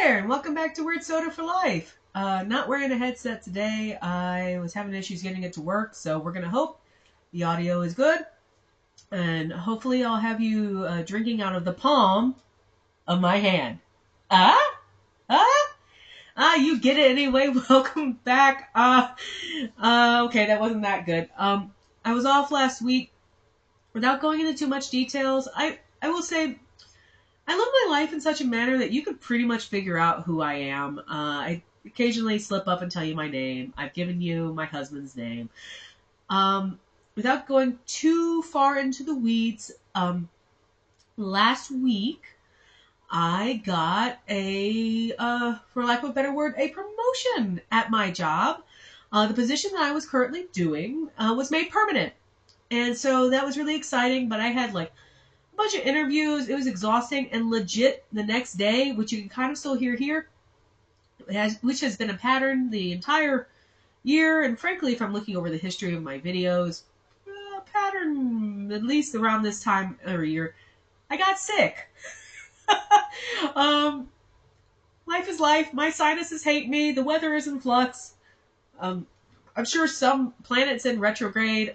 there, and welcome back to Weird Soda for Life. Not wearing a headset today. I was having issues getting it to work, so we're going to hope the audio is good. And hopefully I'll have you drinking out of the palm of my hand. You get it anyway. Welcome back. Okay, that wasn't that good. I was off last week. Without going into too much details, I will say I live my life in such a manner that you could pretty much figure out who I am. I occasionally slip up and tell you my name. I've given you my husband's name. Without going too far into the weeds, last week I got for lack of a better word, a promotion at my job. The position that I was currently doing was made permanent. And so that was really exciting, but I had like a bunch of interviews. It was exhausting, and legit the next day, which you can kind of still hear here, which has been a pattern the entire year. And frankly, if I'm looking over the history of my videos, a pattern at least around this time every year, I got sick. Life is life. My sinuses hate me. The weather is in flux. I'm sure some planets in retrograde.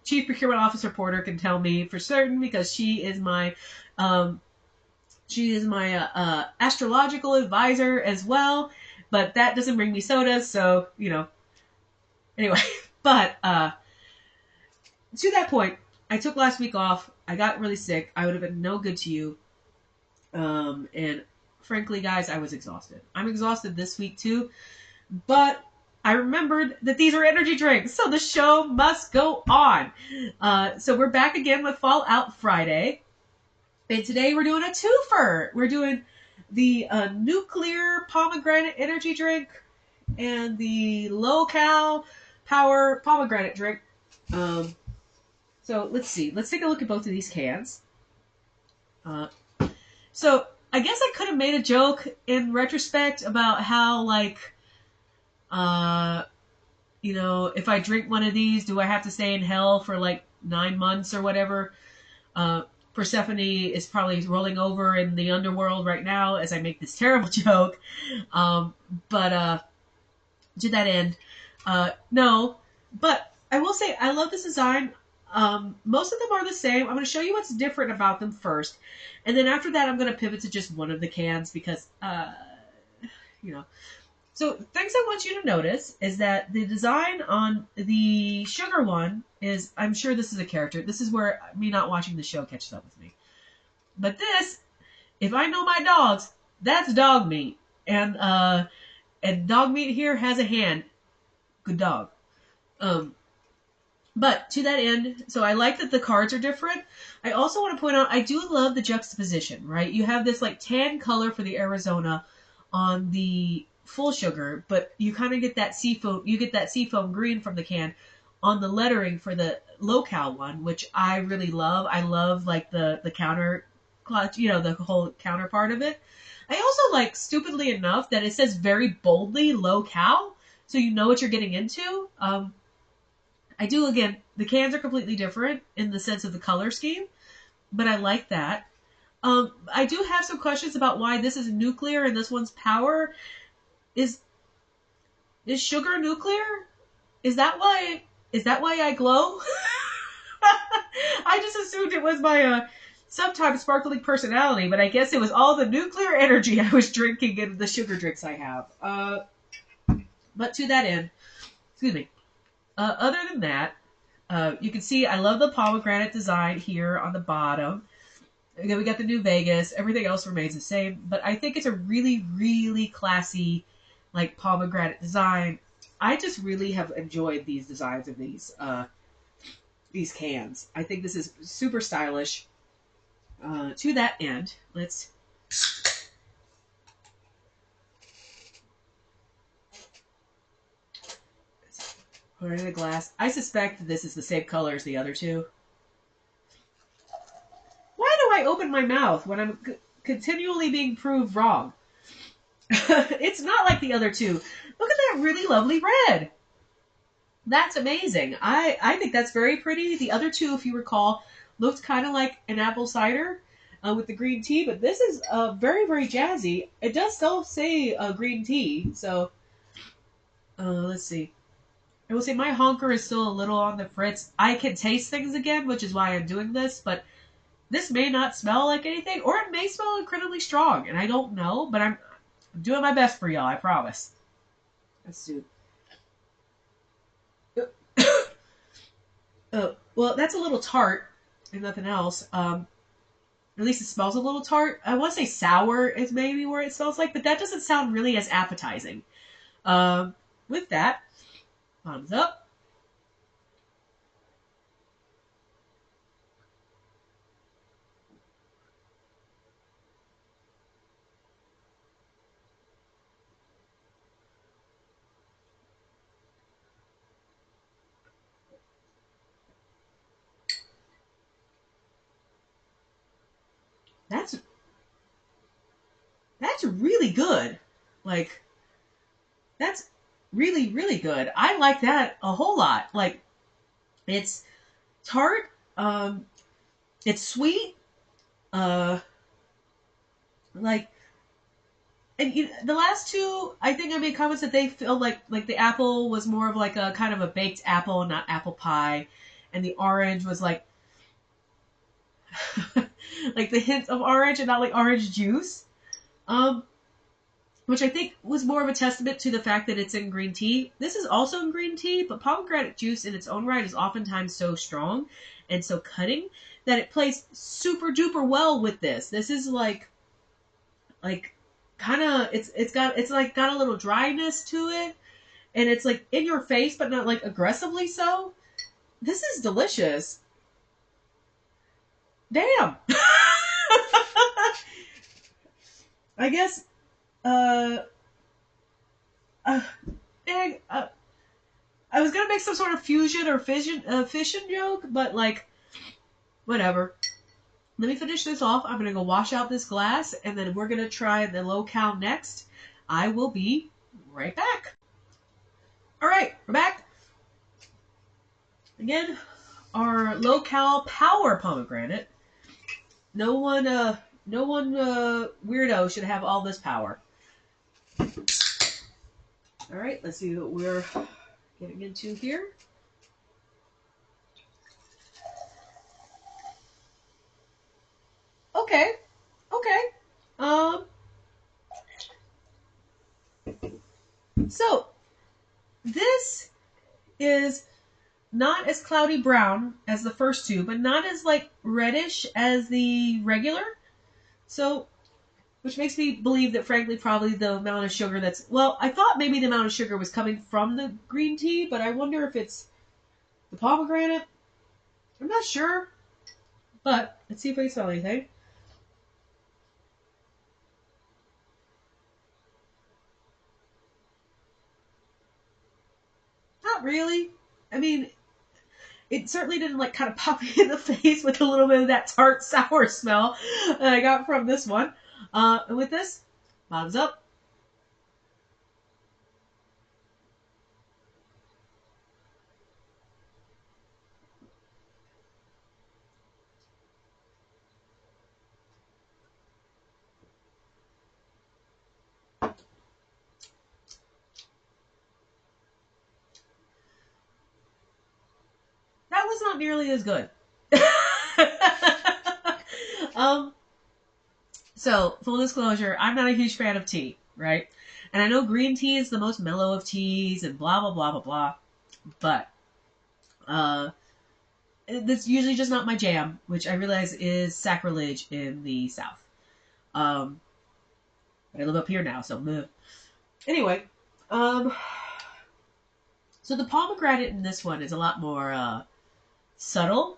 Chief Procurement Officer Porter can tell me for certain because she is my astrological advisor as well. But that doesn't bring me sodas, so Anyway, but to that point, I took last week off. I got really sick. I would have been no good to you. And frankly, guys, I was exhausted. I'm exhausted this week too, but I remembered that these are energy drinks, so the show must go on. So we're back again with Fallout Friday, and today we're doing a twofer. We're doing the Nuclear Pomegranate energy drink and the Lowcal Power Pomegranate drink. So let's see. Let's take a look at both of these cans. So I guess I could have made a joke in retrospect about how, like, if I drink one of these, do I have to stay in hell for like 9 months or whatever? Persephone is probably rolling over in the underworld right now as I make this terrible joke. But to that end, no. But I will say I love this design. Most of them are the same. I'm going to show you what's different about them first. And then after that, I'm going to pivot to just one of the cans because, So things I want you to notice is that the design on the sugar one is, I'm sure this is a character. This is where me not watching the show catches up with me. But this, if I know my dogs, that's dog meat. And dog meat here has a hand. Good dog. But to that end, so I like that the cards are different. I also want to point out, I do love the juxtaposition, right? You have this like tan color for the Arizona on the full sugar, but you kind of get that seafoam green from the can on the lettering for the Lowcal one, which I really love. I love like the counter, the whole counter part of it. I also like, stupidly enough, that it says very boldly Lowcal, so you know what you're getting into. I do, again, the cans are completely different in the sense of the color scheme, but I like that. I do have some questions about why this is nuclear and this one's power. Is sugar nuclear? Is that why I glow? I just assumed it was my sometimes sparkling personality, but I guess it was all the nuclear energy I was drinking in the sugar drinks I have. But to that end, excuse me. Other than that, you can see I love the pomegranate design here on the bottom. Again, we got the New Vegas. Everything else remains the same, but I think it's a really, really classy, like, pomegranate design. I just really have enjoyed these designs of these cans. I think this is super stylish. To that end, let's pour it in a glass. I suspect this is the same color as the other two. Why do I open my mouth when I'm continually being proved wrong? It's not like the other two. Look at that really lovely red. That's amazing. I think that's very pretty. The other two, if you recall, looked kind of like an apple cider. with the green tea, but this is very, very jazzy. It does still say green tea, so let's see. I will say my honker is still a little on the fritz. I can taste things again, which is why I'm doing this, but this may not smell like anything, or it may smell incredibly strong, and I don't know, but I'm doing my best for y'all, I promise. Let's see. Well, that's a little tart, and nothing else. At least it smells a little tart. I want to say sour is maybe where it smells like, but that doesn't sound really as appetizing. With that, thumbs up. That's that's really good. Like that's really really good. I like that a whole lot. Like it's tart. It's sweet. Uh, like and the last two, I think I made comments that they feel like the apple was more of like a kind of a baked apple, not apple pie, and the orange was like like the hint of orange and not like orange juice. Um, which I think was more of a testament to the fact that it's in green tea. This is also in green tea, but pomegranate juice in its own right is oftentimes so strong and so cutting that it plays super duper well with this. This is like kind of it's like got a little dryness to it, and it's like in your face but not like aggressively so. This is delicious. Damn. I guess uh, uh, dang, I was gonna make some sort of fusion or fission joke, but like whatever. Let me finish this off. I'm gonna go wash out this glass, and then we're gonna try the Low-Cal next. I will be right back. All right, we're back again. Our Lowcal Power Pomegranate. No one, weirdo should have all this power. All right, let's see what we're getting into here. Okay, okay. So this is not as cloudy brown as the first two, but not as like reddish as the regular. So, which makes me believe that frankly probably the amount of sugar that's, well, I thought maybe the amount of sugar was coming from the green tea, but I wonder if it's the pomegranate. I'm not sure, but let's see if I can smell anything. Not really. I mean, it certainly didn't like kind of pop me in the face with a little bit of that tart sour smell that I got from this one. And with this, bottoms up. That was not nearly as good. um, so, full disclosure, I'm not a huge fan of tea, right? And I know green tea is the most mellow of teas and blah, blah, blah, blah, blah. But, uh, that's usually just not my jam, which I realize is sacrilege in the South. Um, but I live up here now, so meh. Anyway, um, so the pomegranate in this one is a lot more subtle.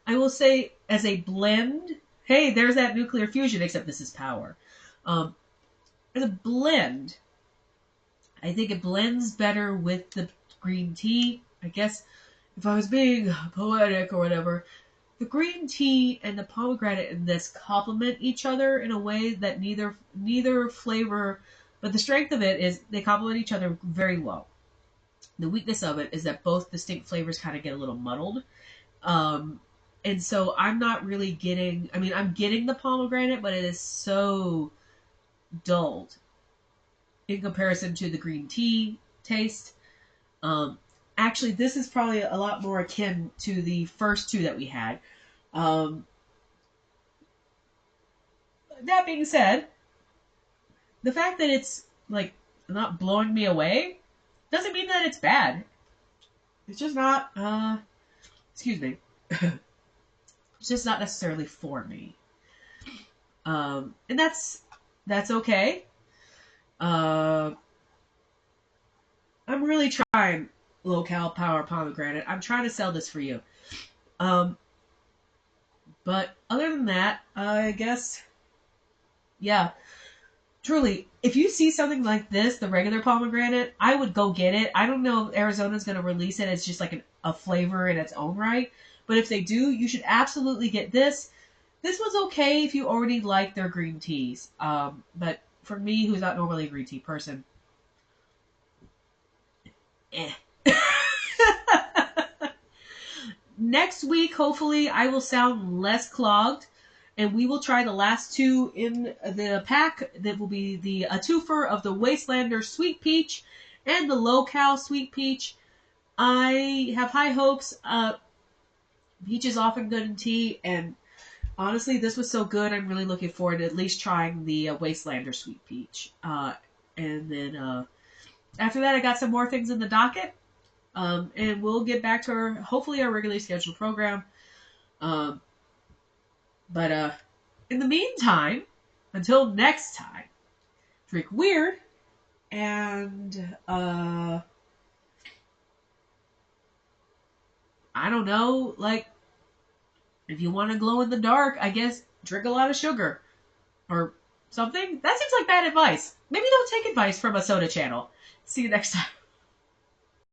I will say, as a blend, hey, there's that nuclear fusion, except this is power. Um, as a blend, I think it blends better with the green tea. I guess if I was being poetic or whatever, the green tea and the pomegranate in this complement each other in a way that neither flavor, but the strength of it is they complement each other very well. The weakness of it is that both distinct flavors kind of get a little muddled. Um, And so I'm not really getting, I mean, I'm getting the pomegranate, but it is so dulled in comparison to the green tea taste. Um, Actually, this is probably a lot more akin to the first two that we had. Um, that being said, the fact that it's like not blowing me away doesn't mean that it's bad. It's just not, excuse me. It's just not necessarily for me. And that's okay. Uh, I'm really trying Low-Cal Power Pomegranate. I'm trying to sell this for you. Um, but other than that, I guess, yeah, truly, if you see something like this, the regular pomegranate, I would go get it. I don't know if Arizona's going to release it as just like a flavor in its own right. But if they do, you should absolutely get this. This was okay if you already like their green teas. But for me, who's not normally a green tea person, eh. Next week, hopefully, I will sound less clogged, and we will try the last two in the pack. That will be the a twofer of the Wastelander Sweet Peach and the Lowcal Sweet Peach. I have high hopes. Peach is often good in tea, and honestly, this was so good. I'm really looking forward to at least trying the Wastelander Sweet Peach. And then after that, I got some more things in the docket. And we'll get back to hopefully our regularly scheduled program. Um, but in the meantime, until next time, drink weird and I don't know, like if you want to glow in the dark, I guess drink a lot of sugar or something. That seems like bad advice. Maybe don't take advice from a soda channel. See you next time.